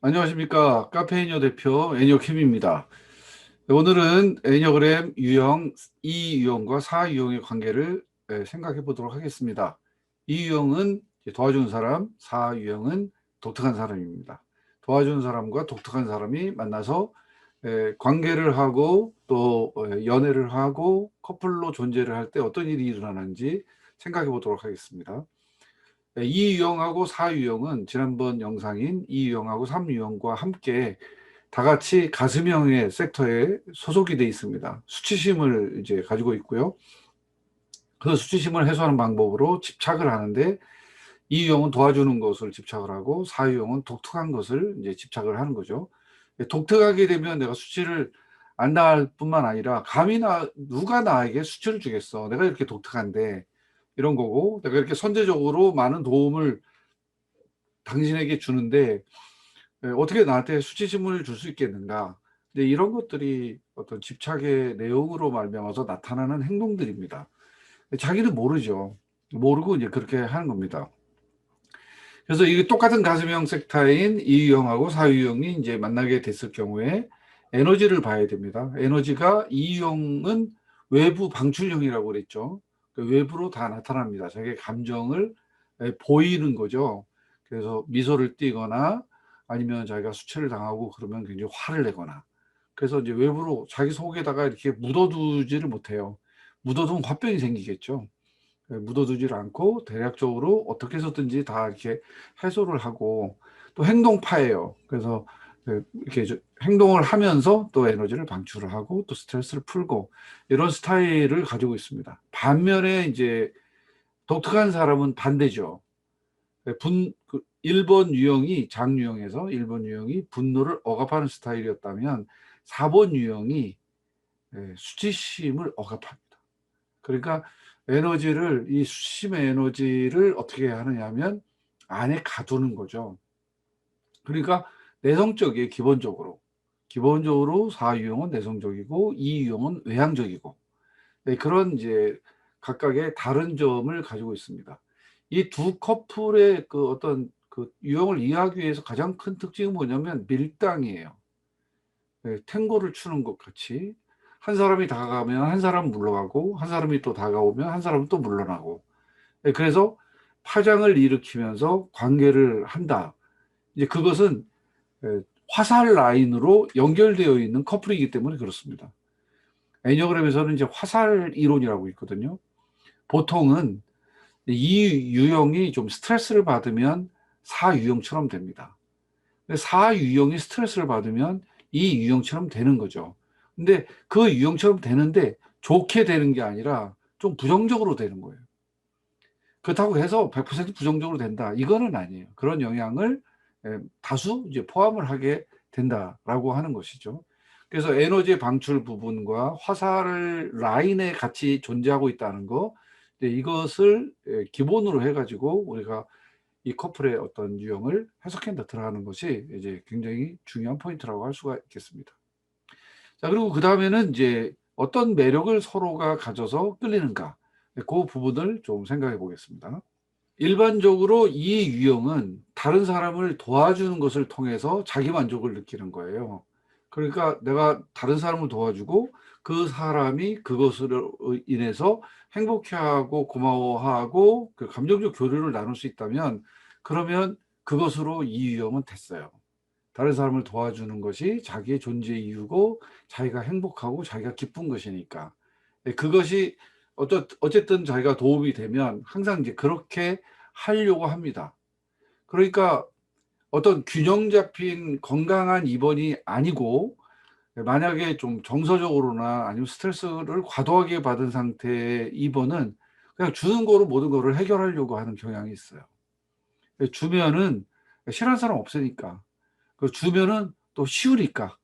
안녕하십니까. 카페이녀 대표 애니어캠입니다. 오늘은 애니어그램 유형, 이유형과 사유형의 관계를 생각해 보도록 하겠습니다. 이유형은 도와주는 사람, 사유형은 독특한 사람입니다. 도와주는 사람과 독특한 사람이 만나서 관계를 하고 또 연애를 하고 커플로 존재를 할 때 어떤 일이 일어나는지 생각해 보도록 하겠습니다. 이유형하고 사유형은 지난번 영상인 이유형하고 삼유형과 함께 다 같이 가슴형의 섹터에 소속이 돼 있습니다. 수치심을 이제 가지고 있고요. 그 수치심을 해소하는 방법으로 집착을 하는데 이유형은 도와주는 것을 집착을 하고 사유형은 독특한 것을 이제 집착을 하는 거죠. 독특하게 되면 내가 수치를 안 당할 뿐만 아니라 감히 누가 나에게 수치를 주겠어. 내가 이렇게 독특한데 이런 거고 내가 이렇게 선제적으로 많은 도움을 당신에게 주는데 어떻게 나한테 수치심을 줄 수 있겠는가. 근데 이런 것들이 어떤 집착의 내용으로 말미암아서 나타나는 행동들입니다. 자기는 모르죠. 모르고 이제 그렇게 하는 겁니다. 그래서 이게 똑같은 가슴형 섹타인 이유형하고 사유형이 이제 만나게 됐을 경우에 에너지를 봐야 됩니다. 에너지가 이유형은 외부 방출형이라고 그랬죠. 그 외부로 다 나타납니다. 자기의 감정을 보이는 거죠. 그래서 미소를 띠거나 아니면 자기가 수치를 당하고 그러면 굉장히 화를 내거나 그래서 이제 외부로 자기 속에다가 이렇게 묻어두지를 못해요. 묻어두면 화병이 생기겠죠. 묻어두질 않고 대략적으로 어떻게 해서든지 다 이렇게 해소를 하고 또 행동파예요. 그래서 이렇게 행동을 하면서 또 에너지를 방출을 하고 또 스트레스를 풀고 이런 스타일을 가지고 있습니다. 반면에 이제 독특한 사람은 반대죠. 1번 유형이 장유형에서 1번 유형이 분노를 억압하는 스타일이었다면 4번 유형이 수치심을 억압합니다. 그러니까 에너지를 이 수심의 에너지를 어떻게 하느냐 하면 안에 가두는 거죠. 그러니까 내성적이에요. 기본적으로 사유형은 내성적이고 이유형은 외향적이고 그런 이제 각각의 다른 점을 가지고 있습니다. 이 두 커플의 그 어떤 그 유형을 이해하기 위해서 가장 큰 특징은 뭐냐면 밀당이에요. 탱고를 추는 것 같이 한 사람이 다가가면 한 사람은 물러가고 한 사람이 또 다가오면 한 사람은 또 물러나고 그래서 파장을 일으키면서 관계를 한다. 이제 그것은 화살 라인으로 연결되어 있는 커플이기 때문에 그렇습니다. 애니어그램에서는 이제 화살 이론이라고 있거든요. 보통은 이 유형이 좀 스트레스를 받으면 사유형처럼 됩니다. 사유형이 스트레스를 받으면 이 유형처럼 되는 거죠. 근데 그 유형처럼 되는데 좋게 되는 게 아니라 좀 부정적으로 되는 거예요. 그렇다고 해서 100% 부정적으로 된다. 이거는 아니에요. 그런 영향을 다수 이제 포함을 하게 된다라고 하는 것이죠. 그래서 에너지 방출 부분과 화살 라인에 같이 존재하고 있다는 거, 이것을 기본으로 해가지고 우리가 이 커플의 어떤 유형을 해석해 들어가는 것이 이제 굉장히 중요한 포인트라고 할 수가 있겠습니다. 자, 그리고 그 다음에는 이제 어떤 매력을 서로가 가져서 끌리는가, 그 부분을 좀 생각해 보겠습니다. 일반적으로 이 유형은 다른 사람을 도와주는 것을 통해서 자기 만족을 느끼는 거예요. 그러니까 내가 다른 사람을 도와주고 그 사람이 그것으로 인해서 행복해하고 고마워하고 그 감정적 교류를 나눌 수 있다면 그러면 그것으로 이 유형은 됐어요. 다른 사람을 도와주는 것이 자기의 존재의 이유고 자기가 행복하고 자기가 기쁜 것이니까. 그것이 어쨌든 자기가 도움이 되면 항상 이제 그렇게 하려고 합니다. 그러니까 어떤 균형 잡힌 건강한 입원이 아니고 만약에 좀 정서적으로나 아니면 스트레스를 과도하게 받은 상태의 입원은 그냥 주는 거로 모든 거를 해결하려고 하는 경향이 있어요. 주면은 싫어하는 사람 없으니까. 그 주면은 또 쉬우니까.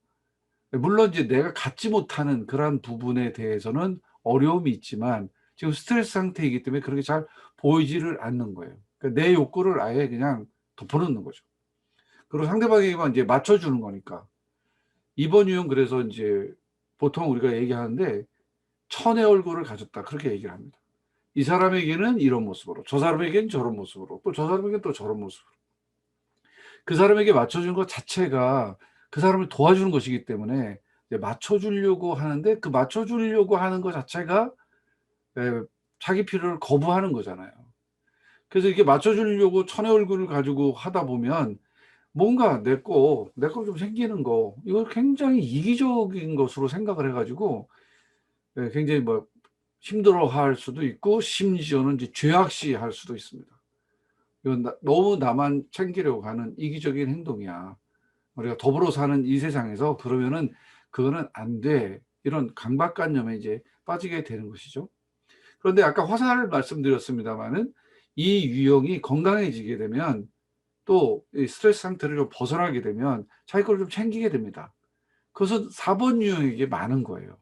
물론 이제 내가 갖지 못하는 그러한 부분에 대해서는 어려움이 있지만 지금 스트레스 상태이기 때문에 그렇게 잘 보이지를 않는 거예요. 그러니까 내 욕구를 아예 그냥 덮어놓는 거죠. 그리고 상대방에게만 이제 맞춰주는 거니까. 이번 유형 그래서 이제 보통 우리가 얘기하는데 천의 얼굴을 가졌다. 그렇게 얘기를 합니다. 이 사람에게는 이런 모습으로, 저 사람에게는 저런 모습으로, 또 저 사람에게는 또 저런 모습으로. 그 사람에게 맞춰주는 것 자체가 그 사람을 도와주는 것이기 때문에 맞춰주려고 하는데 그 맞춰주려고 하는 것 자체가 자기 필요를 거부하는 거잖아요. 그래서 이렇게 맞춰주려고 천의 얼굴을 가지고 하다 보면 뭔가 내 거 좀 생기는 거 이걸 굉장히 이기적인 것으로 생각을 해가지고 굉장히 뭐 힘들어할 수도 있고 심지어는 이제 죄악시할 수도 있습니다. 이건 너무 나만 챙기려고 하는 이기적인 행동이야. 우리가 더불어 사는 이 세상에서 그러면은 그거는 안 돼. 이런 강박관념에 이제 빠지게 되는 것이죠. 그런데 아까 화살을 말씀드렸습니다마는 이 유형이 건강해지게 되면 또 이 스트레스 상태를 좀 벗어나게 되면 자기 걸 좀 챙기게 됩니다. 그것은 4번 유형에게 많은 거예요.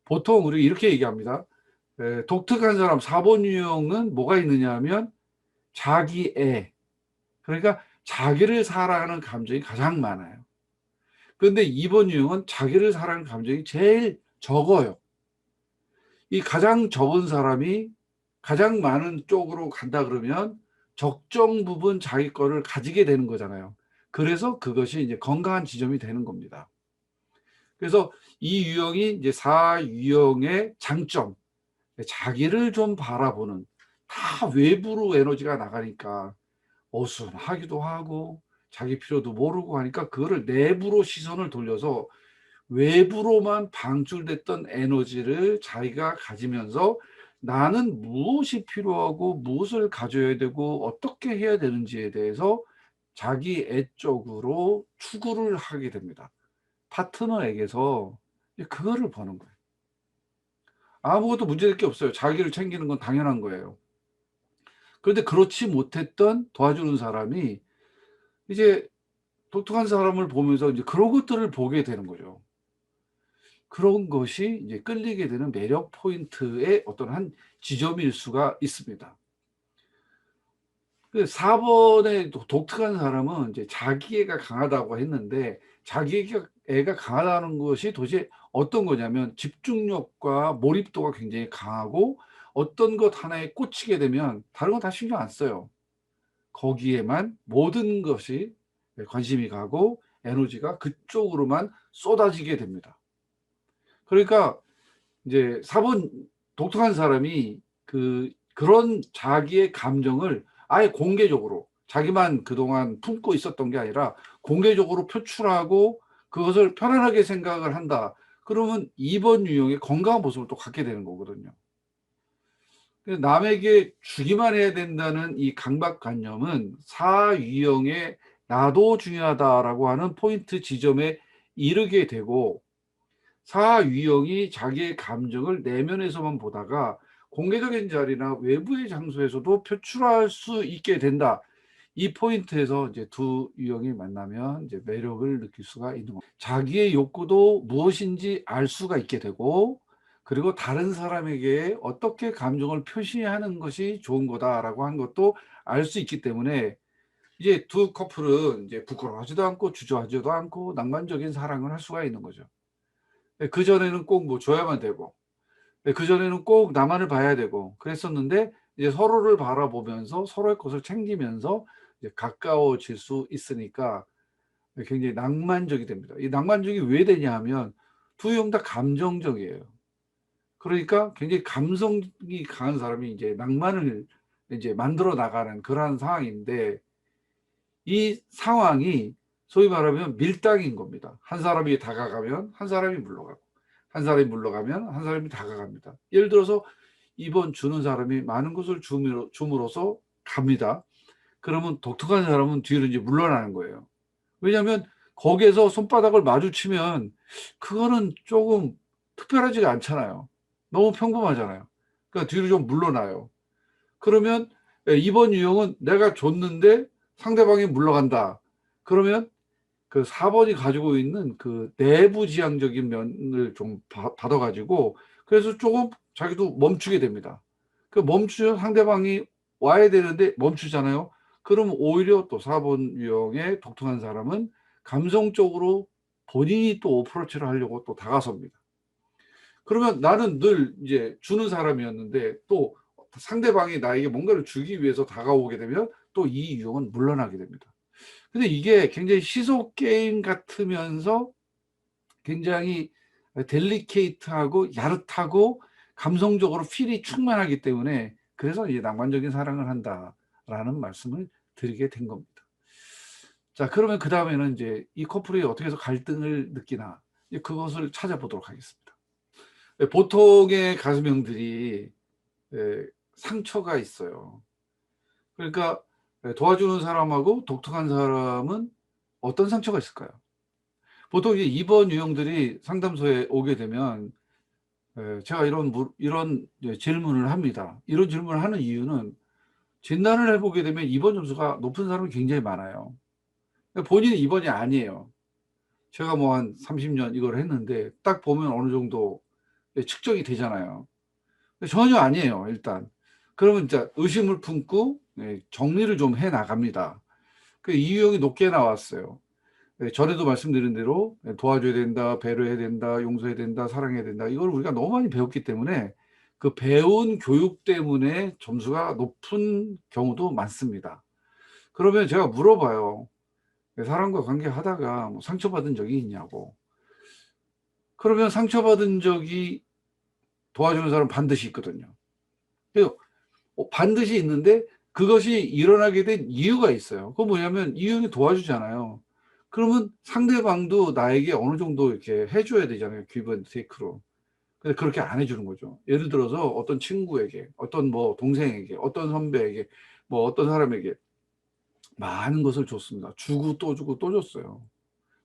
보통 우리 이렇게 얘기합니다. 독특한 사람 4번 유형은 뭐가 있느냐 하면 자기애, 그러니까 자기를 사랑하는 감정이 가장 많아요. 그런데 2번 유형은 자기를 사랑하는 감정이 제일 적어요. 이 가장 적은 사람이 가장 많은 쪽으로 간다 그러면 적정 부분 자기 거를 가지게 되는 거잖아요. 그래서 그것이 이제 건강한 지점이 되는 겁니다. 그래서 이 유형이 이제 4유형의 장점, 자기를 좀 바라보는, 다 외부로 에너지가 나가니까 어수선하기도 하고 자기 필요도 모르고 하니까 그거를 내부로 시선을 돌려서 외부로만 방출됐던 에너지를 자기가 가지면서 나는 무엇이 필요하고 무엇을 가져야 되고 어떻게 해야 되는지에 대해서 자기 애적으로 추구를 하게 됩니다. 파트너에게서 그거를 보는 거예요. 아무것도 문제될 게 없어요. 자기를 챙기는 건 당연한 거예요. 그런데 그렇지 못했던 도와주는 사람이 이제 독특한 사람을 보면서 이제 그런 것들을 보게 되는 거죠. 그런 것이 이제 끌리게 되는 매력 포인트의 어떤 한 지점일 수가 있습니다. 4번의 독특한 사람은 이제 자기애가 강하다고 했는데 자기애가 강하다는 것이 도대체 어떤 거냐면 집중력과 몰입도가 굉장히 강하고 어떤 것 하나에 꽂히게 되면 다른 건 다 신경 안 써요. 거기에만 모든 것이 관심이 가고 에너지가 그쪽으로만 쏟아지게 됩니다. 그러니까 이제 4번 독특한 사람이 그런 자기의 감정을 아예 공개적으로 자기만 그동안 품고 있었던 게 아니라 공개적으로 표출하고 그것을 편안하게 생각을 한다. 그러면 2번 유형의 건강한 모습을 또 갖게 되는 거거든요. 남에게 주기만 해야 된다는 이 강박관념은 4유형의 나도 중요하다라고 하는 포인트 지점에 이르게 되고 4유형이 자기의 감정을 내면에서만 보다가 공개적인 자리나 외부의 장소에서도 표출할 수 있게 된다. 이 포인트에서 이제 두 유형이 만나면 이제 매력을 느낄 수가 있는 겁니다. 자기의 욕구도 무엇인지 알 수가 있게 되고 그리고 다른 사람에게 어떻게 감정을 표시하는 것이 좋은 거다라고 하는 것도 알 수 있기 때문에 이제 두 커플은 이제 부끄러워하지도 않고 주저하지도 않고 낭만적인 사랑을 할 수가 있는 거죠. 그전에는 꼭 뭐 줘야만 되고 그전에는 꼭 나만을 봐야 되고 그랬었는데 이제 서로를 바라보면서 서로의 것을 챙기면서 이제 가까워질 수 있으니까 굉장히 낭만적이 됩니다. 이 낭만적이 왜 되냐 하면 두 형 다 감정적이에요. 그러니까 굉장히 감성이 강한 사람이 이제 낭만을 이제 만들어 나가는 그러한 상황인데 이 상황이 소위 말하면 밀당인 겁니다. 한 사람이 다가가면 한 사람이 물러가고 한 사람이 물러가면 한 사람이 다가갑니다. 예를 들어서 이번 주는 사람이 많은 것을 줌으로써 갑니다. 그러면 독특한 사람은 뒤로 이제 물러나는 거예요. 왜냐하면 거기에서 손바닥을 마주치면 그거는 조금 특별하지가 않잖아요. 너무 평범하잖아요. 그러니까 뒤로 좀 물러나요. 그러면 이번 유형은 내가 줬는데 상대방이 물러간다. 그러면 그 4번이 가지고 있는 그 내부지향적인 면을 좀 받아가지고 그래서 조금 자기도 멈추게 됩니다. 그 멈추면 상대방이 와야 되는데 멈추잖아요. 그럼 오히려 또 4번 유형의 독특한 사람은 감성적으로 본인이 또 어프로치를 하려고 또 다가섭니다. 그러면 나는 늘 이제 주는 사람이었는데 또 상대방이 나에게 뭔가를 주기 위해서 다가오게 되면 또 이 유형은 물러나게 됩니다. 근데 이게 굉장히 시소 게임 같으면서 굉장히 델리케이트하고 야릇하고 감성적으로 필이 충만하기 때문에 그래서 이제 낭만적인 사랑을 한다라는 말씀을 드리게 된 겁니다. 자, 그러면 그 다음에는 이제 이 커플이 어떻게 해서 갈등을 느끼나 그것을 찾아보도록 하겠습니다. 보통의 가수명들이 상처가 있어요. 그러니까 도와주는 사람하고 독특한 사람은 어떤 상처가 있을까요? 보통 이제 입원 유형들이 상담소에 오게 되면 제가 이런 질문을 합니다. 이런 질문을 하는 이유는 진단을 해보게 되면 입원 점수가 높은 사람이 굉장히 많아요. 본인은 입원이 아니에요. 제가 뭐 한 30년 이걸 했는데 딱 보면 어느 정도 측정이 되잖아요. 전혀 아니에요, 일단. 그러면 이제 의심을 품고 정리를 좀 해 나갑니다. 그 이 유형이 높게 나왔어요. 전에도 말씀드린 대로 도와줘야 된다, 배려해야 된다, 용서해야 된다, 사랑해야 된다. 이걸 우리가 너무 많이 배웠기 때문에 그 배운 교육 때문에 점수가 높은 경우도 많습니다. 그러면 제가 물어봐요. 사람과 관계하다가 뭐 상처받은 적이 있냐고. 그러면 상처받은 적이 도와주는 사람 반드시 있거든요. 그래서 반드시 있는데 그것이 일어나게 된 이유가 있어요. 그건 뭐냐면 이 형이 도와주잖아요. 그러면 상대방도 나에게 어느 정도 이렇게 해줘야 되잖아요. 기브 앤 테이크로. 근데 그렇게 안 해주는 거죠. 예를 들어서 어떤 친구에게, 어떤 뭐 동생에게, 어떤 선배에게, 뭐 어떤 사람에게 많은 것을 줬습니다. 주고 또 주고 또 줬어요.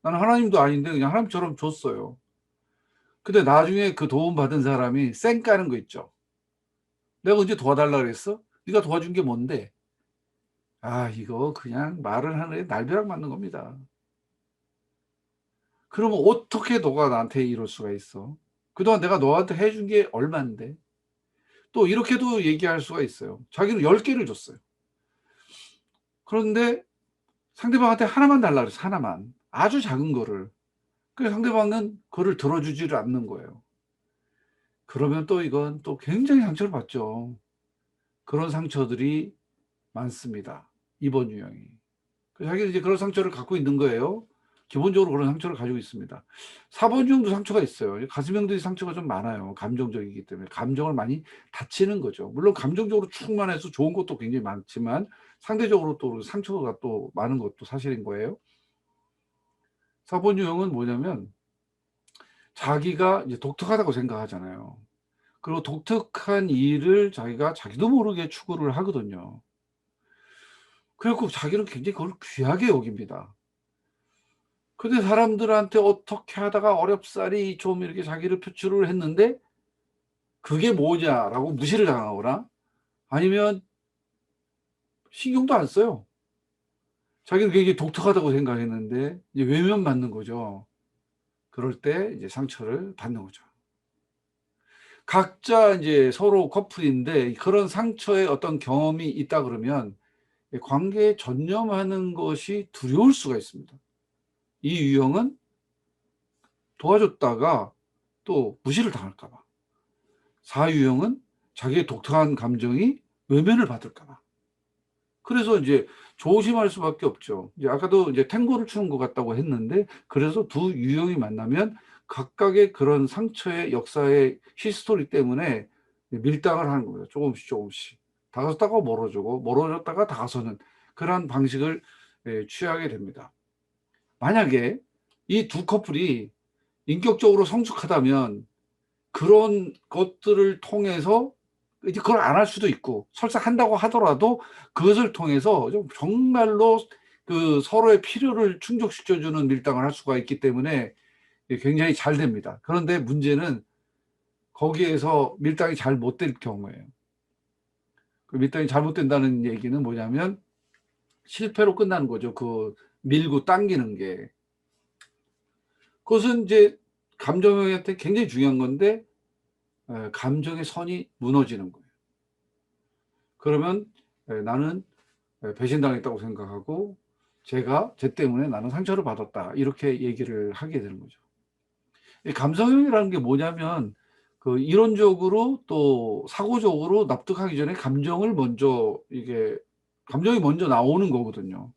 나는 하나님도 아닌데 그냥 하나님처럼 줬어요. 근데 나중에 그 도움받은 사람이 쌩 까는 거 있죠. 내가 언제 도와달라 그랬어? 네가 도와준 게 뭔데? 아, 이거 그냥 말을 하는데 날벼락 맞는 겁니다. 그러면 어떻게 너가 나한테 이럴 수가 있어? 그동안 내가 너한테 해준 게 얼만데? 또 이렇게도 얘기할 수가 있어요. 자기는 10개를 줬어요. 그런데 상대방한테 하나만 달라 그랬어, 하나만. 아주 작은 거를. 그래서 상대방은 그거를 들어주지를 않는 거예요. 그러면 또 이건 또 굉장히 상처를 받죠. 그런 상처들이 많습니다. 이번 유형이. 자기는 이제 그런 상처를 갖고 있는 거예요. 기본적으로 그런 상처를 가지고 있습니다. 4번 유형도 상처가 있어요. 가슴형들이 상처가 좀 많아요. 감정적이기 때문에. 감정을 많이 다치는 거죠. 물론 감정적으로 충만해서 좋은 것도 굉장히 많지만 상대적으로 또 상처가 또 많은 것도 사실인 거예요. 4번 유형은 뭐냐면 자기가 이제 독특하다고 생각하잖아요. 그리고 독특한 일을 자기가 자기도 모르게 추구를 하거든요. 그래갖고 자기는 굉장히 그걸 귀하게 여깁니다. 근데 사람들한테 어떻게 하다가 어렵사리 좀 이렇게 자기를 표출을 했는데 그게 뭐냐라고 무시를 당하거나 아니면 신경도 안 써요. 자기는 굉장히 독특하다고 생각했는데 이제 외면받는 거죠. 그럴 때 이제 상처를 받는 거죠. 각자 이제 서로 커플인데 그런 상처의 어떤 경험이 있다 그러면 관계에 전념하는 것이 두려울 수가 있습니다. 이 유형은 도와줬다가 또 무시를 당할까 봐. 4유형은 자기의 독특한 감정이 외면을 받을까 봐. 그래서 이제 조심할 수밖에 없죠. 이제 아까도 이제 탱고를 추는 것 같다고 했는데 그래서 두 유형이 만나면 각각의 그런 상처의 역사의 히스토리 때문에 밀당을 하는 겁니다. 조금씩 조금씩. 다가섰다가 멀어지고 멀어졌다가 다가서는 그러한 방식을 취하게 됩니다. 만약에 이 두 커플이 인격적으로 성숙하다면 그런 것들을 통해서 이제 그걸 안 할 수도 있고 설사 한다고 하더라도 그것을 통해서 좀 정말로 그 서로의 필요를 충족시켜주는 밀당을 할 수가 있기 때문에 굉장히 잘 됩니다. 그런데 문제는 거기에서 밀당이 잘 못 될 경우예요. 그 밀당이 잘못된다는 얘기는 뭐냐면 실패로 끝나는 거죠. 그 밀고 당기는 게. 그것은 이제 감정형한테 굉장히 중요한 건데 감정의 선이 무너지는 거예요. 그러면 나는 배신당했다고 생각하고 제 때문에 나는 상처를 받았다. 이렇게 얘기를 하게 되는 거죠. 감성형이라는 게 뭐냐면 그 이론적으로 또 사고적으로 납득하기 전에 감정이 먼저 나오는 거거든요.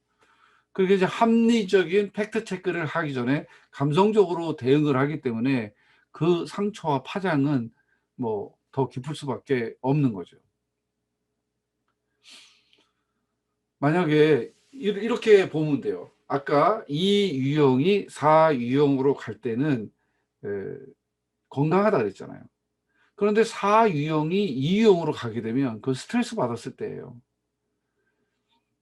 그게 이제 합리적인 팩트 체크를 하기 전에 감성적으로 대응을 하기 때문에 그 상처와 파장은 뭐 더 깊을 수밖에 없는 거죠. 만약에 이렇게 보면 돼요. 아까 이 유형이 4 유형으로 갈 때는 건강하다 그랬잖아요. 그런데 4 유형이 2 유형으로 가게 되면 그 스트레스 받았을 때예요.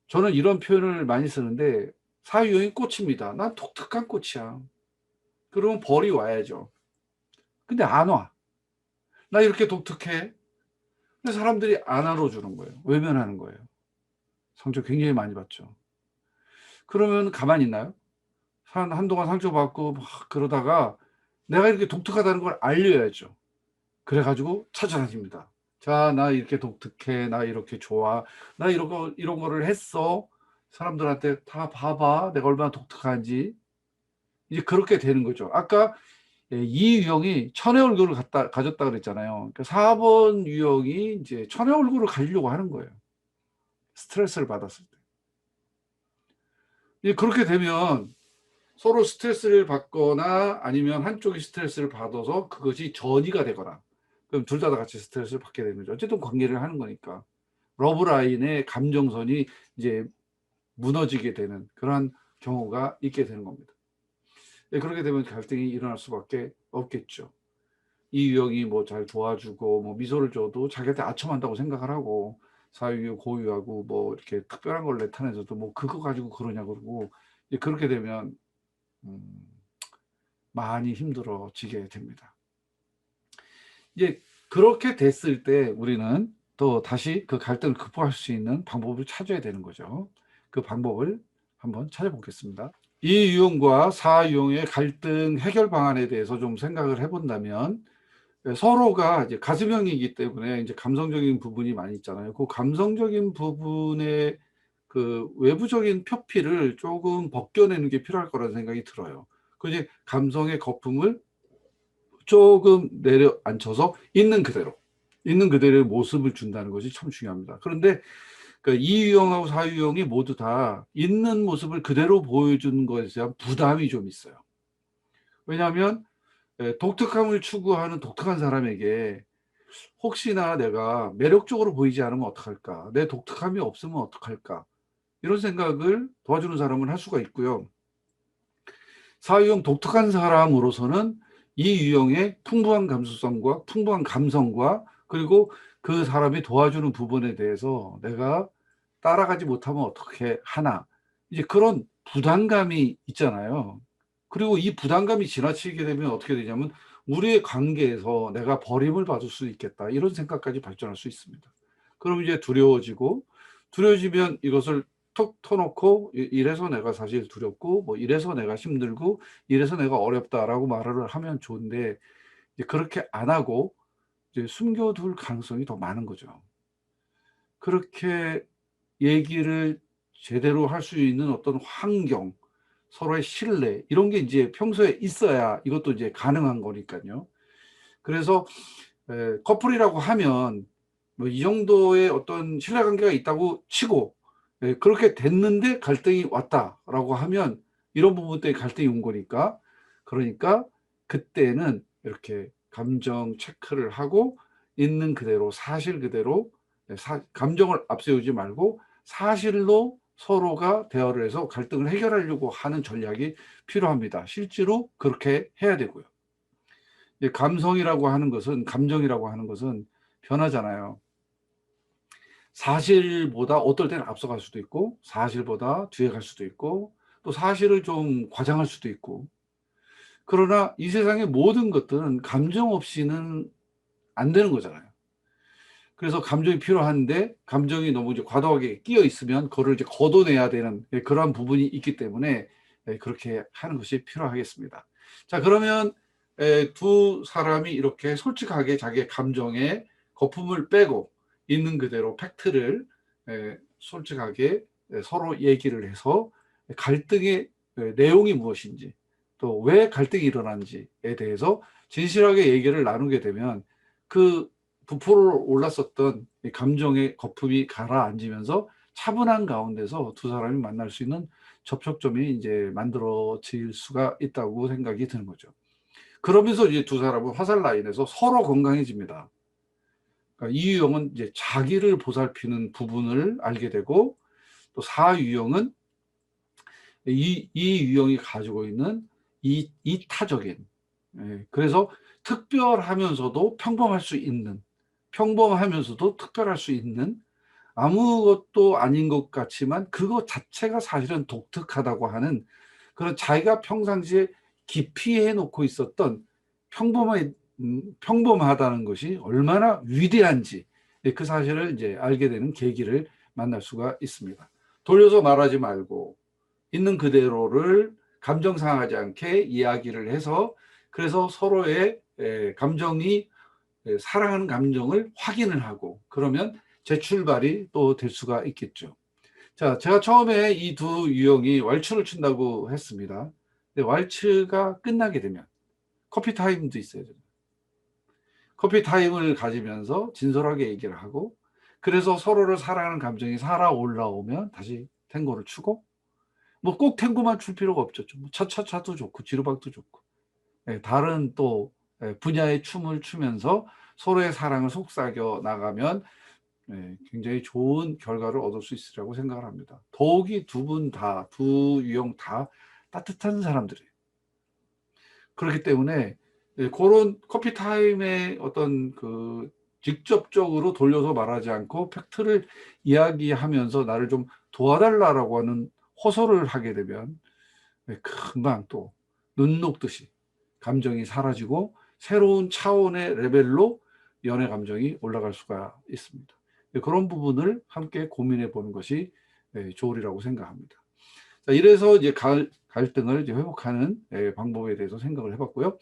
저는 이런 표현을 많이 쓰는데 4 유형이 꽃입니다. 난 독특한 꽃이야. 그러면 벌이 와야죠. 근데 안 와. 나 이렇게 독특해. 근데 사람들이 안 알아주는 거예요. 외면하는 거예요. 상처 굉장히 많이 받죠. 그러면 가만히 있나요? 한동안 상처받고 막 그러다가 내가 이렇게 독특하다는 걸 알려야죠. 그래 가지고 찾아다닙니다. 자, 나 이렇게 독특해. 나 이렇게 좋아. 나 이런 거를 했어. 사람들한테 다 봐봐. 내가 얼마나 독특한지. 이제 그렇게 되는 거죠. 아까 이 유형이 천의 얼굴을 가졌다 그랬잖아요. 그러니까 4번 유형이 이제 천의 얼굴을 가지려고 하는 거예요. 스트레스를 받았을 때. 이제 그렇게 되면 서로 스트레스를 받거나 아니면 한쪽이 스트레스를 받아서 그것이 전이가 되거나 그럼 둘 다 같이 스트레스를 받게 되는 거죠. 어쨌든 관계를 하는 거니까. 러브라인의 감정선이 이제 무너지게 되는 그러한 경우가 있게 되는 겁니다. 그렇게 되면 갈등이 일어날 수밖에 없겠죠. 이 유형이 뭐 잘 도와주고 뭐 미소를 줘도 자기한테 아첨한다고 생각을 하고 사유유 고유하고 뭐 이렇게 특별한 걸 나타내서도 뭐 그거 가지고 그러냐 그러고 그렇게 되면 음, 많이 힘들어지게 됩니다. 이제 그렇게 됐을 때 우리는 또 다시 그 갈등을 극복할 수 있는 방법을 찾아야 되는 거죠. 그 방법을 한번 찾아보겠습니다. 이 유형과 4 유형의 갈등 해결 방안에 대해서 좀 생각을 해본다면 서로가 이제 가슴형이기 때문에 이제 감성적인 부분이 많이 있잖아요. 그 감성적인 부분의 그 외부적인 표피를 조금 벗겨내는 게 필요할 거라는 생각이 들어요. 그 이제 감성의 거품을 조금 내려앉혀서 있는 그대로의 모습을 준다는 것이 참 중요합니다. 그런데 그 이유형하고 사유형이 모두 다 있는 모습을 그대로 보여주는 것에 대한 부담이 좀 있어요. 왜냐하면 독특함을 추구하는 독특한 사람에게 혹시나 내가 매력적으로 보이지 않으면 어떡할까? 내 독특함이 없으면 어떡할까? 이런 생각을 도와주는 사람은 할 수가 있고요. 사유형 독특한 사람으로서는 이 유형의 풍부한 감수성과 풍부한 감성과 그리고 그 사람이 도와주는 부분에 대해서 내가 따라가지 못하면 어떻게 하나 이제 그런 부담감이 있잖아요. 그리고 이 부담감이 지나치게 되면 어떻게 되냐면 우리의 관계에서 내가 버림을 받을 수 있겠다 이런 생각까지 발전할 수 있습니다. 그럼 이제 두려워지면 이것을 톡 터놓고 이래서 내가 사실 두렵고 뭐 이래서 내가 힘들고 이래서 내가 어렵다라고 말을 하면 좋은데 이제 그렇게 안 하고 이제 숨겨둘 가능성이 더 많은 거죠. 그렇게 얘기를 제대로 할 수 있는 어떤 환경, 서로의 신뢰 이런 게 이제 평소에 있어야 이것도 이제 가능한 거니까요. 그래서 커플이라고 하면 뭐 이 정도의 어떤 신뢰관계가 있다고 치고 그렇게 됐는데 갈등이 왔다라고 하면 이런 부분 때문에 갈등이 온 거니까 그러니까 그때는 이렇게 감정 체크를 하고 있는 그대로 사실 그대로 감정을 앞세우지 말고 사실로 서로가 대화를 해서 갈등을 해결하려고 하는 전략이 필요합니다. 실제로 그렇게 해야 되고요. 감성이라고 하는 것은 감정이라고 하는 것은 변하잖아요. 사실보다 어떨 때는 앞서갈 수도 있고 사실보다 뒤에 갈 수도 있고 또 사실을 좀 과장할 수도 있고 그러나 이 세상의 모든 것들은 감정 없이는 안 되는 거잖아요. 그래서 감정이 필요한데 감정이 너무 이제 과도하게 끼어 있으면 그거를 이제 걷어내야 되는 그러한 부분이 있기 때문에 그렇게 하는 것이 필요하겠습니다. 자, 그러면 두 사람이 이렇게 솔직하게 자기의 감정의 거품을 빼고 있는 그대로 팩트를 솔직하게 서로 얘기를 해서 갈등의 내용이 무엇인지 또 왜 갈등이 일어난지에 대해서 진실하게 얘기를 나누게 되면 그 부풀어 올랐었던 감정의 거품이 가라앉으면서 차분한 가운데서 두 사람이 만날 수 있는 접촉점이 이제 만들어질 수가 있다고 생각이 드는 거죠. 그러면서 이제 두 사람은 화살 라인에서 서로 건강해집니다. 그러니까 이 유형은 이제 자기를 보살피는 부분을 알게 되고, 또 사유형은 이 유형이 가지고 있는 이타적인, 그래서 특별하면서도 평범할 수 있는, 평범하면서도 특별할 수 있는, 아무것도 아닌 것 같지만 그것 자체가 사실은 독특하다고 하는, 그런 자기가 평상시에 기피해 놓고 있었던 평범하다는 것이 얼마나 위대한지, 그 사실을 이제 알게 되는 계기를 만날 수가 있습니다. 돌려서 말하지 말고 있는 그대로를 감정 상하지 않게 이야기를 해서, 그래서 서로의 감정이, 사랑하는 감정을 확인을 하고, 그러면 재출발이 또 될 수가 있겠죠. 자, 제가 처음에 이 두 유형이 왈츠를 춘다고 했습니다. 근데 왈츠가 끝나게 되면 커피 타임도 있어야 됩니다. 커피 타임을 가지면서 진솔하게 얘기를 하고, 그래서 서로를 사랑하는 감정이 살아 올라오면 다시 탱고를 추고, 뭐 꼭 탱고만 출 필요가 없죠. 뭐 차차차도 좋고 지루박도 좋고, 다른 또 분야의 춤을 추면서 서로의 사랑을 속삭여 나가면 굉장히 좋은 결과를 얻을 수 있으리라고 생각을 합니다. 더욱이 두 분 다, 두 유형 다 따뜻한 사람들이에요. 그렇기 때문에 그런 커피 타임의 어떤 그 직접적으로 돌려서 말하지 않고 팩트를 이야기하면서 나를 좀 도와달라고 하는 호소를 하게 되면 금방 또 눈 녹듯이 감정이 사라지고 새로운 차원의 레벨로 연애 감정이 올라갈 수가 있습니다. 그런 부분을 함께 고민해 보는 것이 좋으리라고 생각합니다. 자, 이래서 이제 갈등을 이제 회복하는 방법에 대해서 생각을 해봤고요.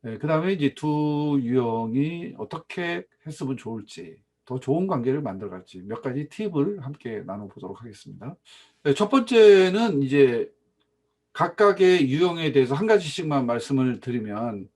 그 다음에 이제 두 유형이 어떻게 했으면 좋을지, 더 좋은 관계를 만들어갈지 몇 가지 팁을 함께 나눠보도록 하겠습니다. 첫 번째는 이제 각각의 유형에 대해서 한 가지씩만 말씀을 드리면,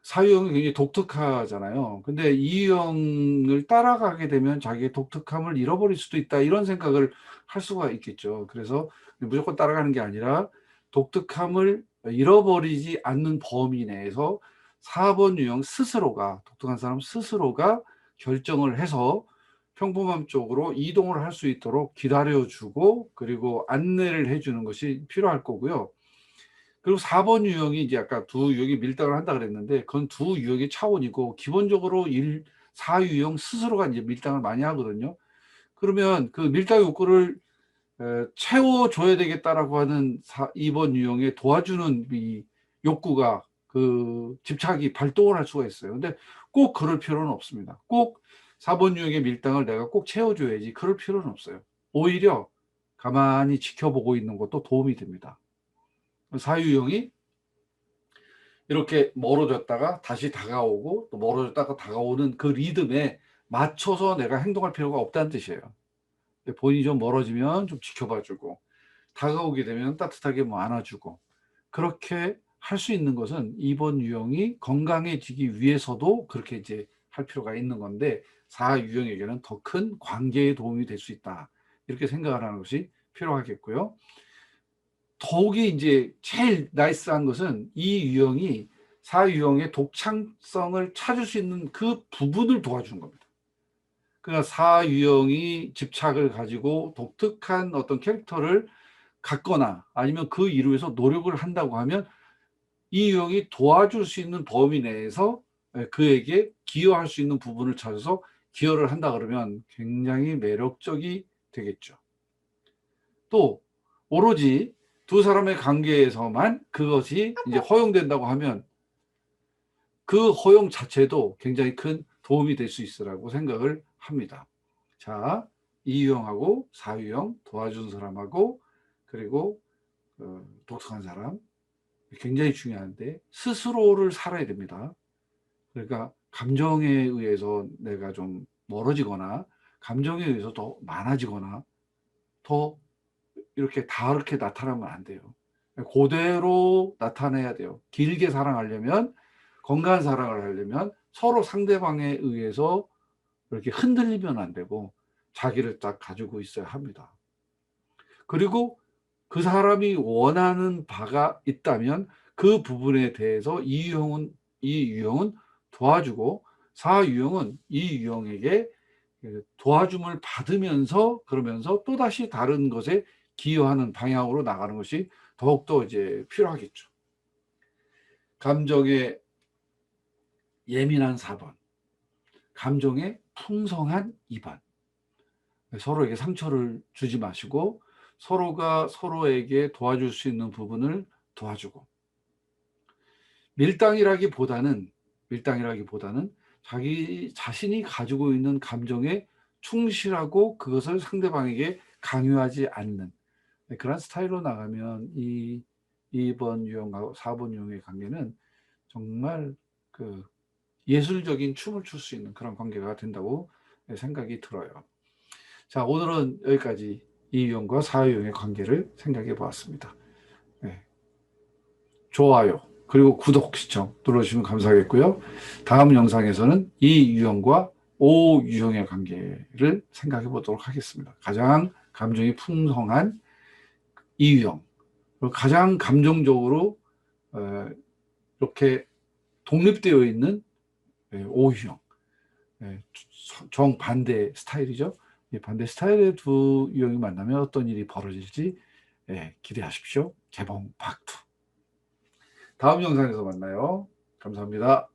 사유형이 굉장히 독특하잖아요. 근데 이 유형을 따라가게 되면 자기의 독특함을 잃어버릴 수도 있다, 이런 생각을 할 수가 있겠죠. 그래서 무조건 따라가는 게 아니라 독특함을 잃어버리지 않는 범위 내에서 4번 유형 스스로가, 독특한 사람 스스로가 결정을 해서 평범함 쪽으로 이동을 할 수 있도록 기다려주고, 그리고 안내를 해주는 것이 필요할 거고요. 그리고 4번 유형이 이제 아까 두 유형이 밀당을 한다 그랬는데, 그건 두 유형의 차원이고, 기본적으로 4유형 스스로가 이제 밀당을 많이 하거든요. 그러면 그 밀당 욕구를 채워줘야 되겠다라고 하는 2번 유형의 도와주는 이 욕구가, 그 집착이 발동을 할 수가 있어요. 근데 꼭 그럴 필요는 없습니다. 꼭 4번 유형의 밀당을 내가 꼭 채워줘야지, 그럴 필요는 없어요. 오히려 가만히 지켜보고 있는 것도 도움이 됩니다. 사유형이 이렇게 멀어졌다가 다시 다가오고, 또 멀어졌다가 다가오는 그 리듬에 맞춰서 내가 행동할 필요가 없다는 뜻이에요. 본인이 좀 멀어지면 좀 지켜봐주고, 다가오게 되면 따뜻하게 뭐 안아주고, 그렇게 할 수 있는 것은 2번 유형이 건강해지기 위해서도 그렇게 이제 할 필요가 있는 건데, 4유형에게는 더 큰 관계에 도움이 될 수 있다, 이렇게 생각을 하는 것이 필요하겠고요. 더욱이 이제 제일 나이스한 것은 이 유형이 4유형의 독창성을 찾을 수 있는 그 부분을 도와주는 겁니다. 그러니까 4유형이 집착을 가지고 독특한 어떤 캐릭터를 갖거나 아니면 그 이루에서 노력을 한다고 하면, 이 유형이 도와줄 수 있는 범위 내에서 그에게 기여할 수 있는 부분을 찾아서 기여를 한다 그러면 굉장히 매력적이 되겠죠. 또 오로지 두 사람의 관계에서만 그것이 이제 허용된다고 하면, 그 허용 자체도 굉장히 큰 도움이 될 수 있으라고 생각을 합니다. 자, 2유형하고 4유형, 도와준 사람하고, 그리고 독특한 사람, 굉장히 중요한데 스스로를 살아야 됩니다. 그러니까 감정에 의해서 내가 좀 멀어지거나, 감정에 의해서 더 많아지거나, 더 이렇게 다르게 나타나면 안 돼요. 그대로 나타내야 돼요. 길게 사랑하려면, 건강한 사랑을 하려면 서로 상대방에 의해서 이렇게 흔들리면 안 되고 자기를 딱 가지고 있어야 합니다. 그리고 그 사람이 원하는 바가 있다면 그 부분에 대해서 이 유형은 도와주고, 4유형은 이 유형에게 도와줌을 받으면서, 그러면서 또다시 다른 것에 기여하는 방향으로 나가는 것이 더욱더 이제 필요하겠죠. 감정에 예민한 4번, 감정에 풍성한 2번. 서로에게 상처를 주지 마시고 서로가 서로에게 도와줄 수 있는 부분을 도와주고, 밀당이라기보다는 자기 자신이 가지고 있는 감정에 충실하고 그것을 상대방에게 강요하지 않는 그런 스타일로 나가면 이 2번 유형하고 4번 유형의 관계는 정말 그 예술적인 춤을 출 수 있는 그런 관계가 된다고 생각이 들어요. 자, 오늘은 여기까지 이 유형과 4유형의 관계를 생각해 보았습니다. 네. 좋아요, 그리고 구독, 시청 눌러주시면 감사하겠고요. 다음 영상에서는 이 유형과 5유형의 관계를 생각해 보도록 하겠습니다. 가장 감정이 풍성한 이 유형, 그리고 가장 감정적으로 이렇게 독립되어 있는 5유형, 정반대 스타일이죠. 이 반대 스타일의 두 유형이 만나면 어떤 일이 벌어질지 기대하십시오. 개봉 파트 2. 다음 영상에서 만나요. 감사합니다.